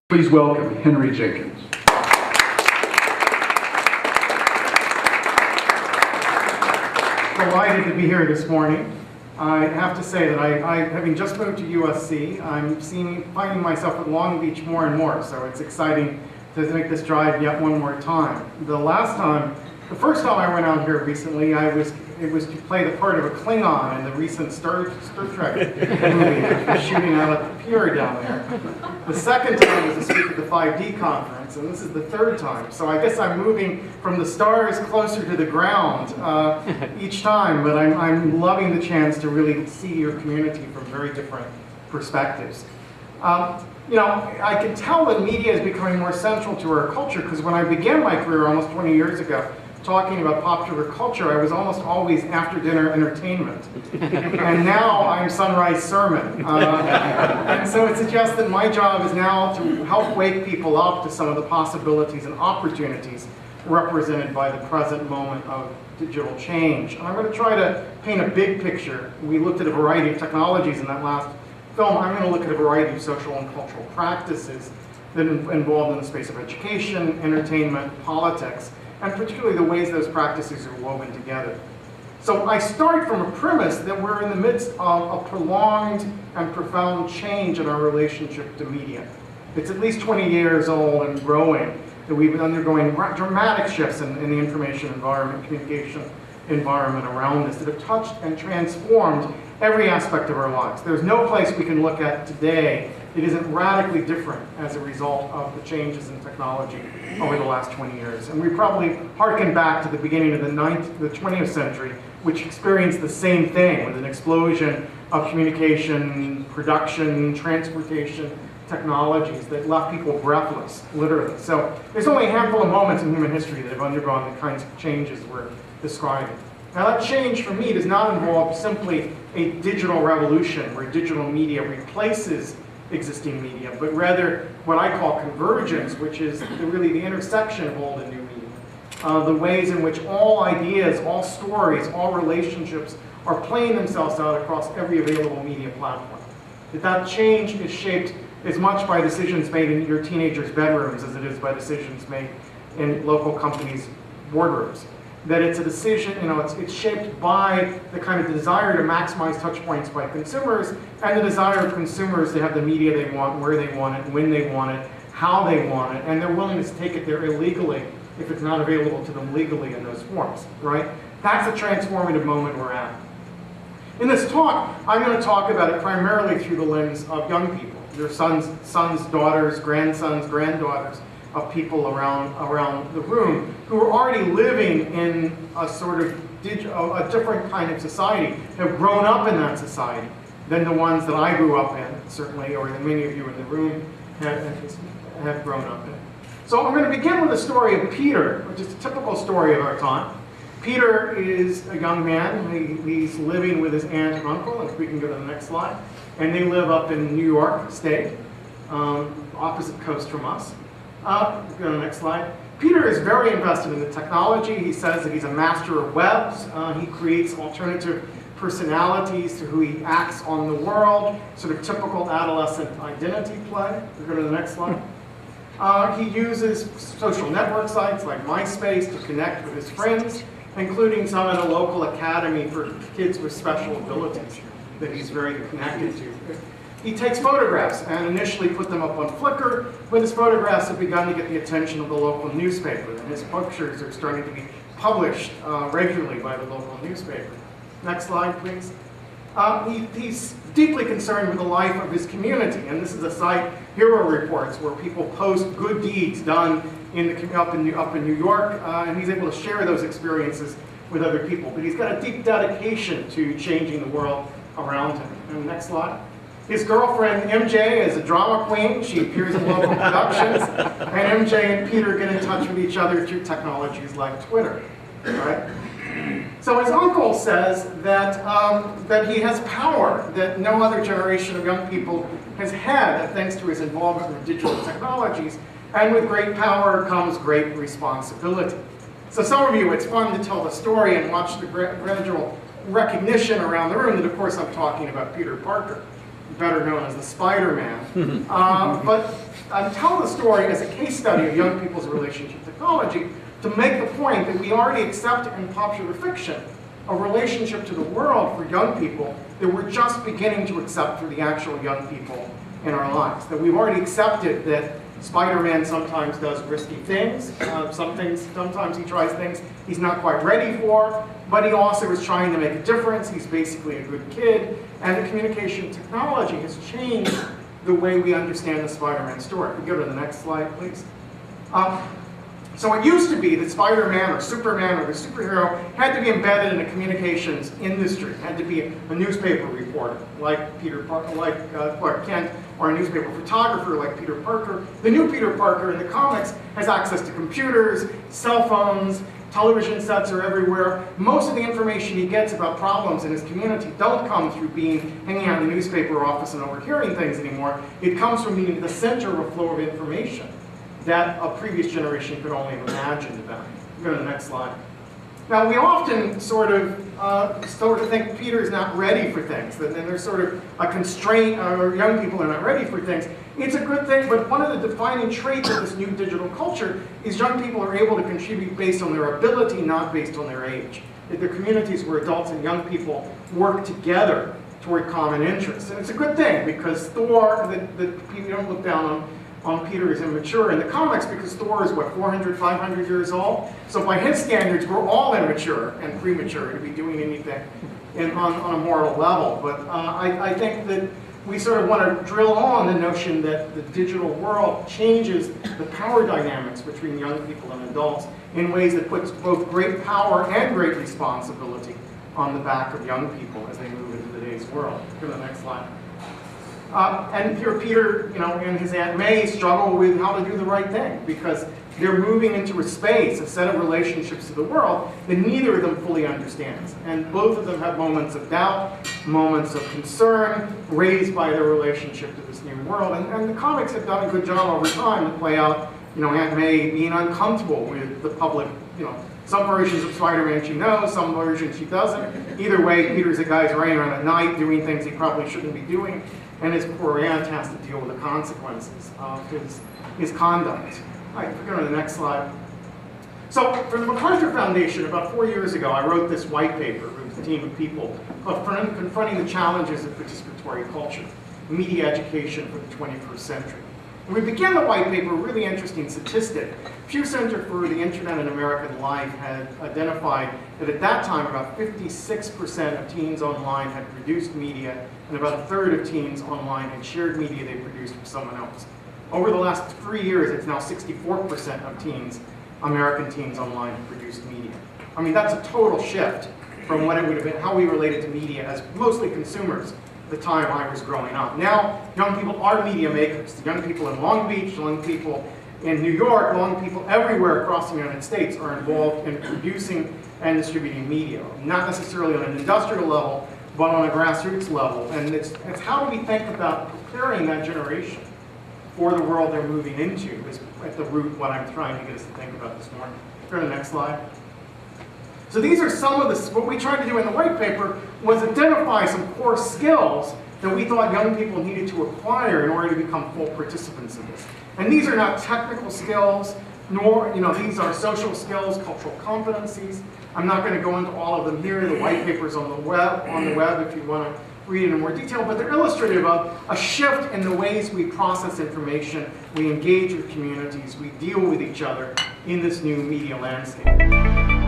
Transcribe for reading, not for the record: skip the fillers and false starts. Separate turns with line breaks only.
Please welcome Henry Jenkins.
Delighted to be here this morning. I have to say that having just moved to USC, I'm finding myself at Long Beach more and more, so it's exciting to make this drive yet one more time. The first time I went out here recently, it was to play the part of a Klingon in the recent Star Trek movie that was shooting out at the pier down there. The second time was to speak at the 5D conference, and this is the third time. So I guess I'm moving from the stars closer to the ground each time, but I'm loving the chance to really see your community from very different perspectives. I can tell that media is becoming more central to our culture, because when I began my career almost 20 years ago, talking about popular culture, I was almost always after-dinner entertainment. And now I'm sunrise sermon. And so it suggests that my job is now to help wake people up to some of the possibilities and opportunities represented by the present moment of digital change. And I'm going to try to paint a big picture. We looked at a variety of technologies in that last film. I'm going to look at a variety of social and cultural practices that are involved in the space of education, entertainment, politics, and particularly the ways those practices are woven together. So I start from a premise that we're in the midst of a prolonged and profound change in our relationship to media. It's at least 20 years old and growing, that we've been undergoing dramatic shifts in the information environment, communication environment around us that have touched and transformed every aspect of our lives. There's no place we can look at today that isn't radically different as a result of the changes in technology over the last 20 years. And we probably harken back to the beginning of the 20th century, which experienced the same thing with an explosion of communication, production, transportation technologies that left people breathless, literally. So there's only a handful of moments in human history that have undergone the kinds of changes we're describing. Now that change for me does not involve simply a digital revolution where digital media replaces existing media, but rather what I call convergence, which is really the intersection of old and new media. The ways in which all ideas, all stories, all relationships are playing themselves out across every available media platform. That change is shaped as much by decisions made in your teenagers' bedrooms as it is by decisions made in local companies' boardrooms. That it's a decision, it's shaped by the kind of desire to maximize touch points by consumers and the desire of consumers to have the media they want, where they want it, when they want it, how they want it, and their willingness to take it there illegally if it's not available to them legally in those forms, right? That's a transformative moment we're at. In this talk, I'm going to talk about it primarily through the lens of young people, your sons, daughters, grandsons, granddaughters, of people around the room who are already living in a sort of a different kind of society, have grown up in that society than the ones that I grew up in, certainly, or that many of you in the room have grown up in. So I'm going to begin with the story of Peter, which is a typical story of our time. Peter is a young man. He's living with his aunt and uncle, if we can go to the next slide. And they live up in New York State, opposite coast from us. Go to the next slide. Peter is very invested in the technology. He says that he's a master of webs. He creates alternative personalities to who he acts on the world, sort of typical adolescent identity play. Go to the next slide. He uses social network sites like MySpace to connect with his friends, including some at a local academy for kids with special abilities that he's very connected to. He takes photographs and initially put them up on Flickr, but his photographs have begun to get the attention of the local newspaper, and his pictures are starting to be published regularly by the local newspaper. Next slide, please. He's deeply concerned with the life of his community, and this is a site, Hero Reports, where people post good deeds done up in New York, and he's able to share those experiences with other people. But he's got a deep dedication to changing the world around him. And next slide. His girlfriend, MJ, is a drama queen. She appears in local productions. And MJ and Peter get in touch with each other through technologies like Twitter. Right? So his uncle says that he has power that no other generation of young people has had, thanks to his involvement with digital technologies. And with great power comes great responsibility. So some of you, it's fun to tell the story and watch the gradual recognition around the room that, of course, I'm talking about Peter Parker. better known as the Spider-Man. But I'm telling the story as a case study of young people's relationship to technology to make the point that we already accept in popular fiction a relationship to the world for young people that we're just beginning to accept for the actual young people in our lives. That we've already accepted that Spider-Man sometimes does risky things. Sometimes he tries things he's not quite ready for, but he also is trying to make a difference. He's basically a good kid. And the communication technology has changed the way we understand the Spider-Man story. If we go to the next slide, please. So it used to be that Spider-Man or Superman or the superhero had to be embedded in a communications industry, had to be a newspaper reporter like Clark Kent, or a newspaper photographer like Peter Parker. The new Peter Parker in the comics has access to computers, cell phones, television sets are everywhere. Most of the information he gets about problems in his community don't come through hanging out in the newspaper office and overhearing things anymore. It comes from being the center of a flow of information that a previous generation could only have imagined about. Go to the next slide. Now, we often sort of think Peter's not ready for things, that there's sort of a constraint, or young people are not ready for things. It's a good thing, but one of the defining traits of this new digital culture is young people are able to contribute based on their ability, not based on their age. That they're communities where adults and young people work together toward common interests. And it's a good thing, because Thor, you don't look down on Peter as immature in the comics, because Thor is, what, 400, 500 years old? So by his standards, we're all immature and premature to be doing anything on a moral level. But I think that we sort of want to drill on the notion that the digital world changes the power dynamics between young people and adults in ways that puts both great power and great responsibility on the back of young people as they move into today's world. Go to the next slide. And here Peter, and his Aunt May struggle with how to do the right thing, because they're moving into a space, a set of relationships to the world that neither of them fully understands. And both of them have moments of doubt, moments of concern raised by their relationship to this new world. And the comics have done a good job over time to play out, Aunt May being uncomfortable with the public, some versions of Spider-Man she knows, some versions she doesn't. Either way, Peter's a guy who's running around at night doing things he probably shouldn't be doing. And his poor aunt has to deal with the consequences of his conduct. All right, go to the next slide. So for the MacArthur Foundation, about 4 years ago, I wrote this white paper with a team of people called Confronting the Challenges of Participatory Culture, Media Education for the 21st Century. And we began the white paper with a really interesting statistic. Pew Center for the Internet in American Life had identified that at that time, about 56% of teens online had produced media, and about a third of teens online had shared media they produced for someone else. Over the last 3 years, it's now 64% of teens, American teens online, have produced media. I mean, that's a total shift from what it would have been, how we related to media as mostly consumers the time I was growing up. Now, young people are media makers. The young people in Long Beach, young people in New York, young people everywhere across the United States are involved in producing and distributing media. Not necessarily on an industrial level, but on a grassroots level. And it's how do we think about preparing that generation for the world they're moving into is at the root what I'm trying to get us to think about this morning. Go to the next slide. So these are some of what we tried to do in the white paper was identify some core skills that we thought young people needed to acquire in order to become full participants in this. And these are not technical skills, nor, these are social skills, cultural competencies. I'm not going to go into all of them here. The white paper's on the web if you want to read it in more detail, but they're illustrative of a shift in the ways we process information, we engage with communities, we deal with each other in this new media landscape.